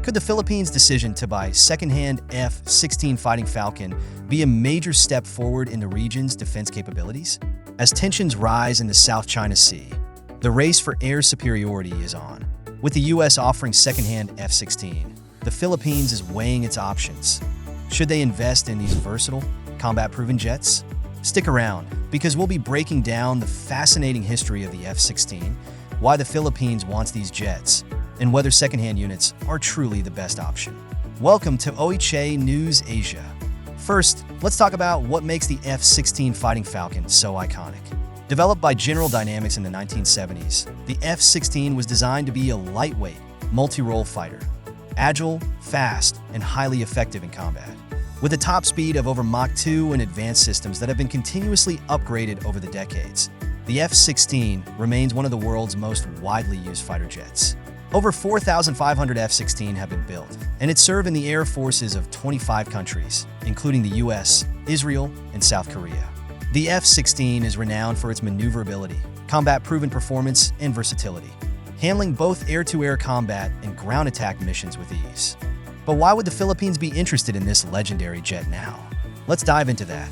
Could the Philippines' decision to buy second-hand F-16 Fighting Falcon be a major step forward in the region's defense capabilities? As tensions rise in the South China Sea, the race for air superiority is on. With the U.S. offering second-hand F-16, the Philippines is weighing its options. Should they invest in these versatile, combat-proven jets? Stick around, because we'll be breaking down the fascinating history of the F-16, why the Philippines wants these jets, and whether second-hand units are truly the best option. Welcome to OHA News Asia. First, let's talk about what makes the F-16 Fighting Falcon so iconic. Developed by General Dynamics in the 1970s, the F-16 was designed to be a lightweight, multi-role fighter, agile, fast, and highly effective in combat. With a top speed of over Mach 2 and advanced systems that have been continuously upgraded over the decades, the F-16 remains one of the world's most widely used fighter jets. Over 4,500 F-16 have been built, and it served in the air forces of 25 countries, including the US, Israel, and South Korea. The F-16 is renowned for its maneuverability, combat-proven performance, and versatility, handling both air-to-air combat and ground attack missions with ease. But why would the Philippines be interested in this legendary jet now? Let's dive into that.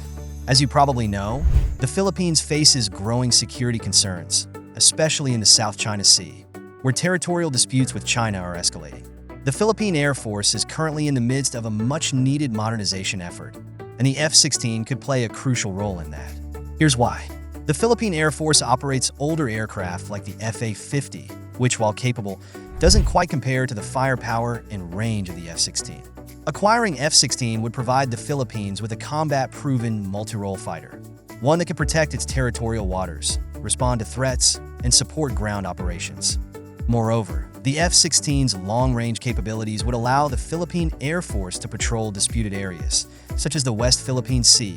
As you probably know, the Philippines faces growing security concerns, especially in the South China Sea, where territorial disputes with China are escalating. The Philippine Air Force is currently in the midst of a much-needed modernization effort, and the F-16 could play a crucial role in that. Here's why. The Philippine Air Force operates older aircraft like the FA-50, which, while capable, doesn't quite compare to the firepower and range of the F-16. Acquiring F-16 would provide the Philippines with a combat-proven multi-role fighter, one that can protect its territorial waters, respond to threats, and support ground operations. Moreover, the F-16's long-range capabilities would allow the Philippine Air Force to patrol disputed areas, such as the West Philippine Sea,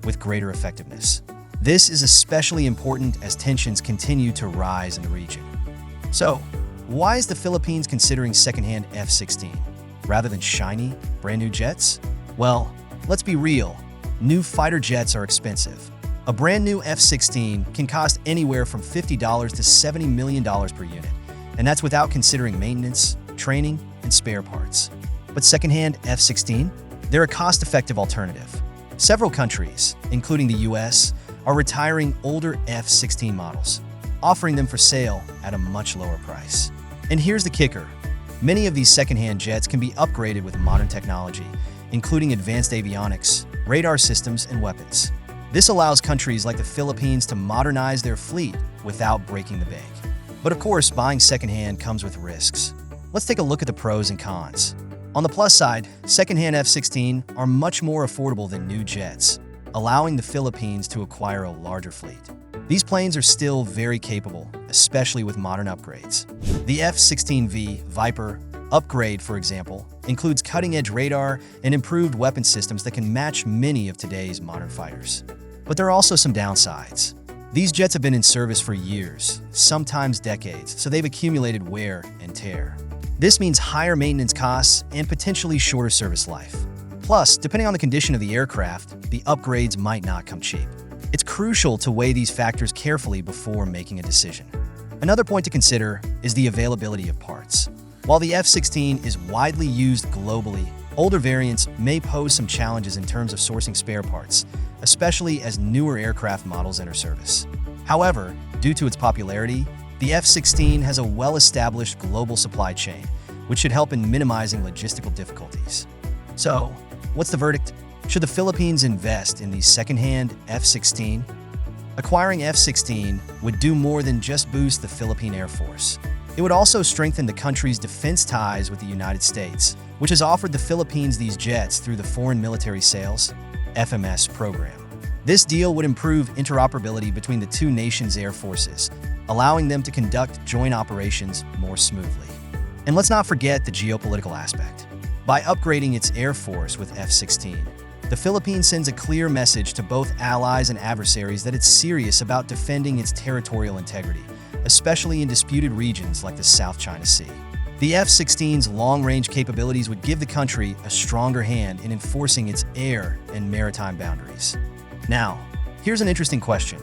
with greater effectiveness. This is especially important as tensions continue to rise in the region. So, why is the Philippines considering second-hand F-16, rather than shiny, brand-new jets? Well, let's be real, new fighter jets are expensive. A brand-new F-16 can cost anywhere from $50 to $70 million per unit, and that's without considering maintenance, training, and spare parts. But second-hand F-16? They're a cost-effective alternative. Several countries, including the US, are retiring older F-16 models, offering them for sale at a much lower price. And here's the kicker. Many of these second-hand jets can be upgraded with modern technology, including advanced avionics, radar systems, and weapons. This allows countries like the Philippines to modernize their fleet without breaking the bank. But of course, buying second-hand comes with risks. Let's take a look at the pros and cons. On the plus side, second-hand F-16 are much more affordable than new jets, allowing the Philippines to acquire a larger fleet. These planes are still very capable, especially with modern upgrades. The F-16V Viper upgrade, for example, includes cutting-edge radar and improved weapon systems that can match many of today's modern fighters. But there are also some downsides. These jets have been in service for years, sometimes decades, so they've accumulated wear and tear. This means higher maintenance costs and potentially shorter service life. Plus, depending on the condition of the aircraft, the upgrades might not come cheap. It's crucial to weigh these factors carefully before making a decision. Another point to consider is the availability of parts. While the F-16 is widely used globally, older variants may pose some challenges in terms of sourcing spare parts, especially as newer aircraft models enter service. However, due to its popularity, the F-16 has a well-established global supply chain, which should help in minimizing logistical difficulties. So, what's the verdict? Should the Philippines invest in these second-hand F-16? Acquiring F-16 would do more than just boost the Philippine Air Force. It would also strengthen the country's defense ties with the United States, which has offered the Philippines these jets through the Foreign Military Sales (FMS) program. This deal would improve interoperability between the two nations' air forces, allowing them to conduct joint operations more smoothly. And let's not forget the geopolitical aspect. By upgrading its air force with F-16, the Philippines sends a clear message to both allies and adversaries that it's serious about defending its territorial integrity, especially in disputed regions like the South China Sea. The F-16's long-range capabilities would give the country a stronger hand in enforcing its air and maritime boundaries. Now, here's an interesting question.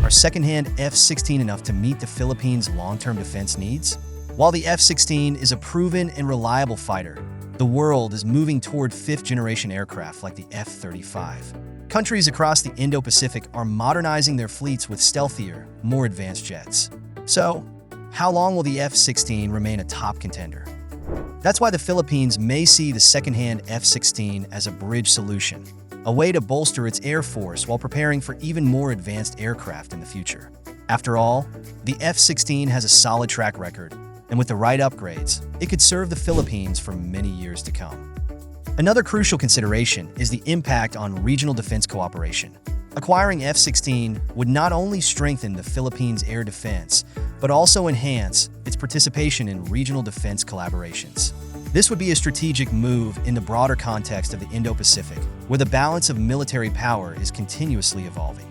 Are second-hand F-16 enough to meet the Philippines' long-term defense needs? While the F-16 is a proven and reliable fighter, the world is moving toward fifth-generation aircraft like the F-35. Countries across the Indo-Pacific are modernizing their fleets with stealthier, more advanced jets. So, how long will the F-16 remain a top contender? That's why the Philippines may see the second-hand F-16 as a bridge solution, a way to bolster its air force while preparing for even more advanced aircraft in the future. After all, the F-16 has a solid track record, and with the right upgrades, it could serve the Philippines for many years to come. Another crucial consideration is the impact on regional defense cooperation. Acquiring F-16 would not only strengthen the Philippines' air defense, but also enhance its participation in regional defense collaborations. This would be a strategic move in the broader context of the Indo-Pacific, where the balance of military power is continuously evolving.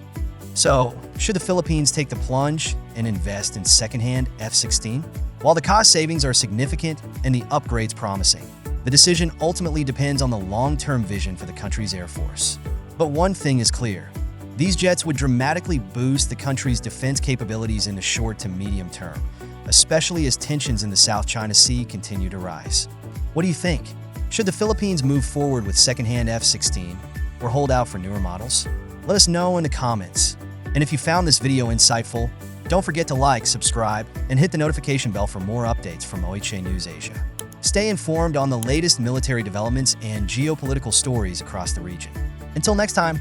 So, should the Philippines take the plunge and invest in second-hand F-16? While the cost savings are significant and the upgrades promising, the decision ultimately depends on the long-term vision for the country's air force. But one thing is clear. These jets would dramatically boost the country's defense capabilities in the short to medium term, especially as tensions in the South China Sea continue to rise. What do you think? Should the Philippines move forward with second-hand F-16 or hold out for newer models? Let us know in the comments. And if you found this video insightful, don't forget to like, subscribe, and hit the notification bell for more updates from OHA News Asia. Stay informed on the latest military developments and geopolitical stories across the region. Until next time.